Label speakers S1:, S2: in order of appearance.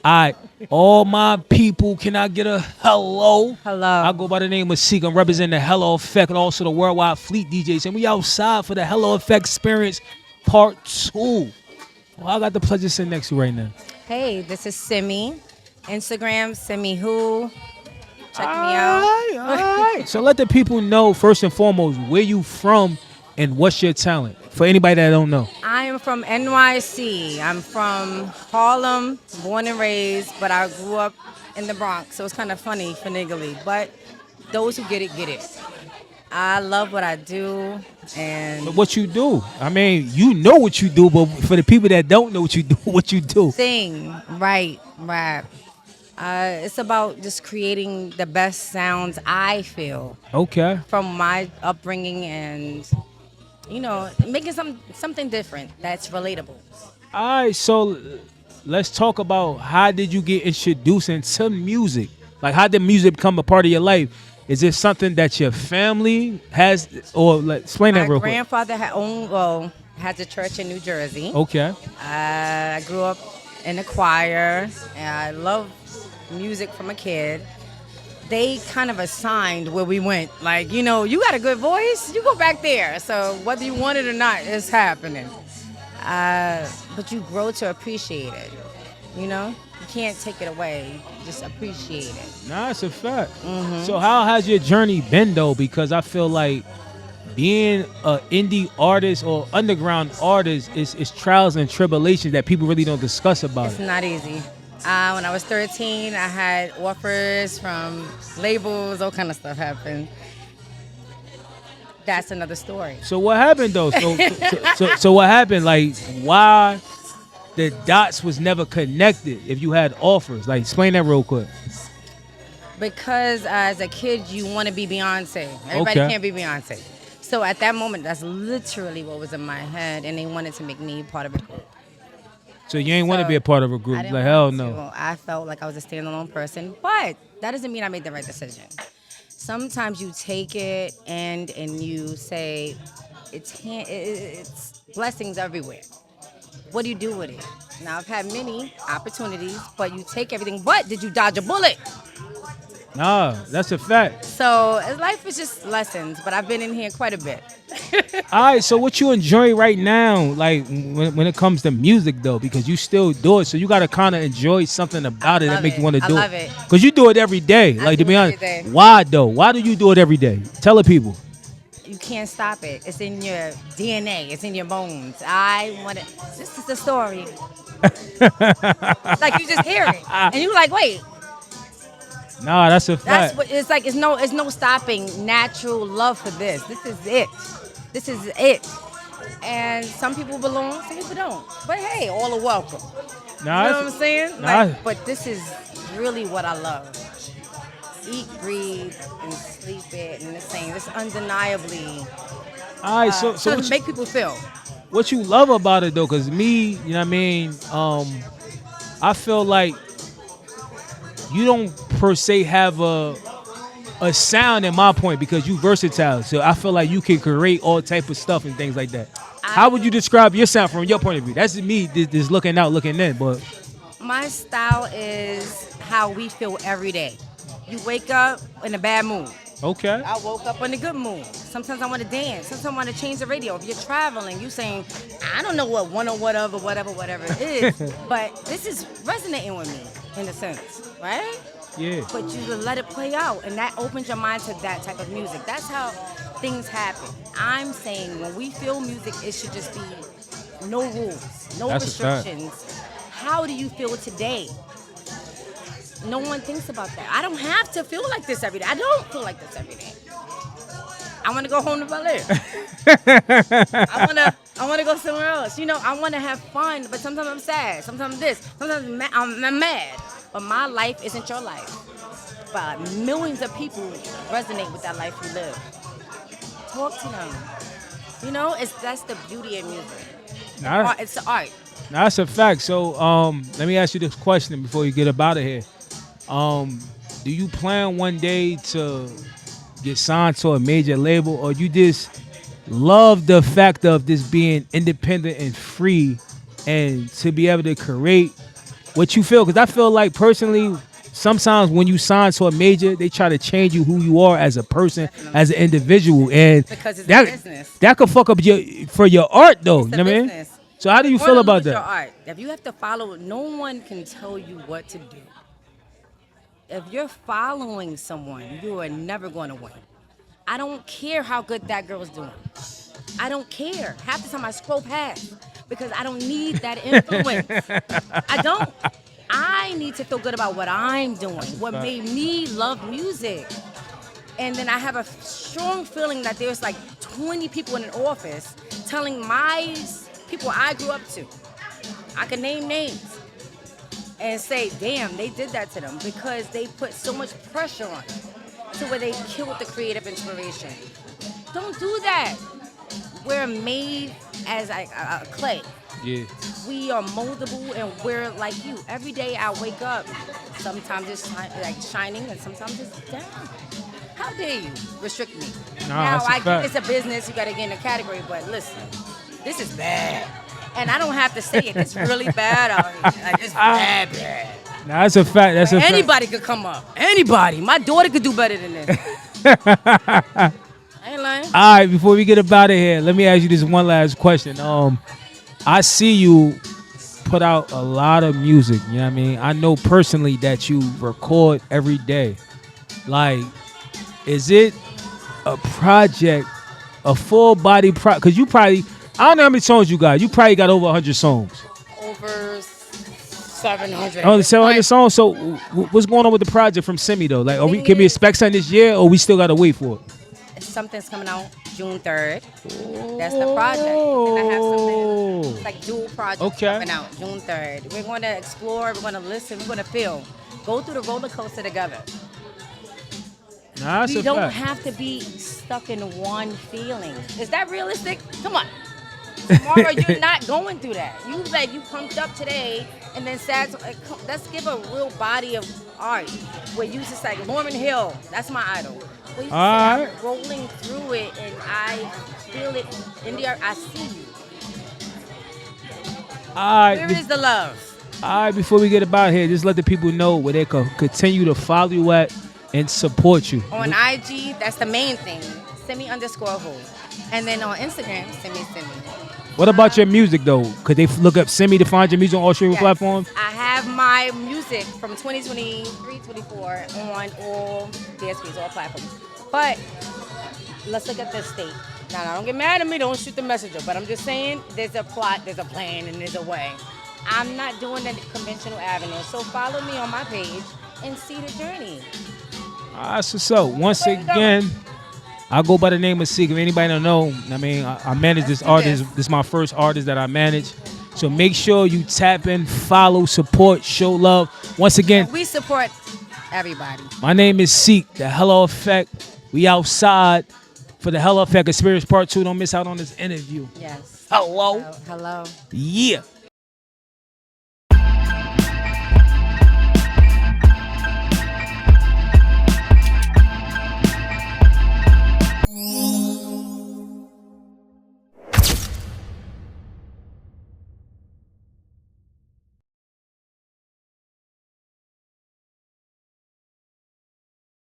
S1: I all my people, can I get a hello? I
S2: Hello.
S1: go by the name of Seek. I'm representing the Hello Effect and also the Worldwide Fleet DJs. And we outside for the Hello Effect Experience Part 2. Well, I got the pleasure sitting next to you right now.
S2: Hey, this is Cimmy. Instagram, Cimmy Who. Check me out.
S1: Alright, alright. So let the people know first and foremost where you from and what's your talent. For anybody that don't know.
S2: I am from NYC. I'm from Harlem, born and raised, but I grew up in the Bronx, so it's kind of funny, finagly. But those who get it. I love what I do,
S1: But
S2: and
S1: what you do. I mean, you know what you do, but for the people that don't know what you do, what you do.
S2: sing, write, rap. It's about just creating the best sounds I feel
S1: Okay.
S2: from my upbringing and making something different that's relatable.
S1: Alright, so let's talk about how did you get introduced into music? Like how did music become a part of your life? Is it something that your family has or like explain
S2: My
S1: that real quick?
S2: grandfather has a church in New Jersey.
S1: Okay.
S2: I grew up in a choir, and I love music from a kid. They kind of assigned where we went. Like, you got a good voice, you go back there. So whether you want it or not, it's happening. But you grow to appreciate it. You can't take it away. You just appreciate it.
S1: Nah, it's a fact. So how has your journey been though? Because I feel like being an indie artist or underground artist is trials and tribulations that people really don't discuss about
S2: It's
S1: it.
S2: not easy. When I was 13, I had offers from labels, all kind of stuff happened. That's another story.
S1: So what happened though? So what happened? Like why the dots was never connected if you had offers? Like explain that real quick.
S2: Because as a kid, you want to be Beyonce. Everybody
S1: Okay.
S2: can't be Beyonce. So at that moment, that's literally what was in my head, and they wanted to make me part of a group.
S1: So you ain't want to
S2: So,
S1: be a part of a group.
S2: I didn't
S1: Like hell
S2: want
S1: no.
S2: to. I felt like I was a standalone person, but that doesn't mean I made the right decision. Sometimes you take it and you say, it's blessings everywhere. What do you do with it? Now I've had many opportunities, but you take everything. But did you dodge a bullet?
S1: Nah, that's a fact.
S2: So life is just lessons, but I've been in here quite a bit.
S1: All right, so what you enjoy right now, like when it comes to music though, because you still do it, so you gotta kind of enjoy something about it that
S2: love
S1: make you
S2: it.
S1: want to
S2: I
S1: do
S2: love
S1: it.
S2: it.
S1: Cause you do it every day.
S2: I
S1: Like to
S2: do
S1: be
S2: it
S1: honest,
S2: every day.
S1: why though? Why do you do it every day? Tell the people.
S2: You can't stop it. It's in your DNA. It's in your bones. I want it. This is the story. Like you just hear it, and you like, wait.
S1: Nah, that's a
S2: That's
S1: fact.
S2: what it's like. It's no stopping natural love for this. This is it. This is it. And some people belong, some people don't. But hey, all are welcome.
S1: Nah,
S2: You know what I'm saying?
S1: Nah.
S2: Like, but this is really what I love. Eat, breathe, and sleep it, and the same. It's undeniably
S1: all right, so
S2: so
S1: what
S2: to
S1: you,
S2: make people feel.
S1: what you love about it though? Cause me, you know what I mean. I feel like you don't per se have a sound in my point because you versatile. So I feel like you can create all type of stuff and things like that. How would you describe your sound from your point of view? That's me just looking out, looking in. But
S2: My style is how we feel every day. You wake up in a bad mood.
S1: okay,
S2: I woke up in a good mood. Sometimes I want to dance. Sometimes I want to change the radio. If you're traveling, you saying, I don't know what one or whatever it is, but this is resonating with me in a sense, right?
S1: yeah.
S2: But you let it play out, and that opens your mind to that type of music. That's how things happen. I'm saying when we feel music, it should just be no rules, no
S1: That's a fact.
S2: restrictions. How do you feel today? No one thinks about that. I don't have to feel like this every day. I don't feel like this every day. I want to go home to Bel Air. I wanna go somewhere else. I want to have fun, but sometimes I'm sad. Sometimes this. Sometimes I'm mad. But my life isn't your life. But millions of people resonate with that life you live. Talk to them. That's the beauty of music.
S1: Nah,
S2: It's the art.
S1: that's a fact. So let me ask you this question before you get up out of here. Do you plan one day to get signed to a major label, or you just love the fact of this being independent and free, and to be able to create what you feel, because I feel like personally, sometimes when you sign to a major, they try to change you who you are as a person,
S2: Definitely.
S1: as an individual, and
S2: Because it's a
S1: that
S2: business.
S1: that could fuck up your for your art though.
S2: It's
S1: You
S2: a
S1: know what I mean?
S2: business.
S1: So how do you
S2: You're
S1: feel
S2: going to
S1: about
S2: lose your
S1: that?
S2: art. If you have to follow, no one can tell you what to do. If you're following someone, you are never going to win. I don't care how good that girl's doing. I don't care. Half the time I scroll past because I don't need that influence. I don't. I need to feel good about what I'm doing, what made me love music. And then I have a strong feeling that there's like 20 people in an office telling my people I grew up to. I can name names and say, damn, they did that to them because they put so much pressure on it to where they killed the creative inspiration. Don't do that. We're made as a clay.
S1: Yeah.
S2: We are moldable and we're like you. Every day I wake up, sometimes it's like shining and sometimes it's down. How dare you restrict me? Now,
S1: that's a
S2: I get
S1: fact.
S2: it's a business, you gotta get in a category, but listen, this is bad. And I don't have to say it, it's really bad out here. Like, it's bad, bad.
S1: Nah, that's a fact. That's a fact.
S2: Anybody could come up. Anybody. My daughter could do better than this. I ain't lying.
S1: All right, before we get up out of here, let me ask you this one last question. I see you put out a lot of music. You know what I mean? I know personally that you record every day. Like, is it a project, a full body Because you probably, I don't know how many songs you got. You probably got over 100 songs.
S2: Over 700.
S1: Oh, 700 songs. So, what's going on with the project from Cimmy though? Like, can we expect something this year, or we still gotta wait for it?
S2: Something's coming out June 3rd. That's the project. And I have something like dual projects coming out June 3rd. We're going to explore, we're going to listen, we're going to feel. Go through the roller coaster together.
S1: Nah, that's
S2: We
S1: a
S2: don't
S1: fact.
S2: have to be stuck in one feeling. Is that realistic? Come on. Tomorrow you're not going through that. You pumped up today and then sad. Let's give a real body of art where you just like Lauren Hill. That's my idol. Where you just say, I'm rolling through it and I feel it in the art. I see you. Where is the love?
S1: All right, before we get about here, just let the people know where they can continue to follow you at and support you.
S2: On IG, that's the main thing. Cimmy_who. And then on Instagram, Cimmy.
S1: What about your music though? Could they look up Cimmy to find your music on all streaming platforms?
S2: I have my music from 2023, 24 on all DSPs, all platforms. But let's look at this state. Now, don't get mad at me. Don't shoot the messenger. But I'm just saying there's a plot, there's a plan, and there's a way. I'm not doing the conventional avenue. So follow me on my page and see the journey.
S1: So once again, I go by the name of Seek. If anybody don't know, I mean, I manage this artist. This is my first artist that I manage. So make sure you tap in, follow, support, show love. Once again,
S2: we support everybody.
S1: My name is Seek, the Hello Effect. We outside for the Hello Effect Experience Part 2. Don't miss out on this interview.
S2: Yes.
S1: Hello.
S2: Hello.
S1: Yeah.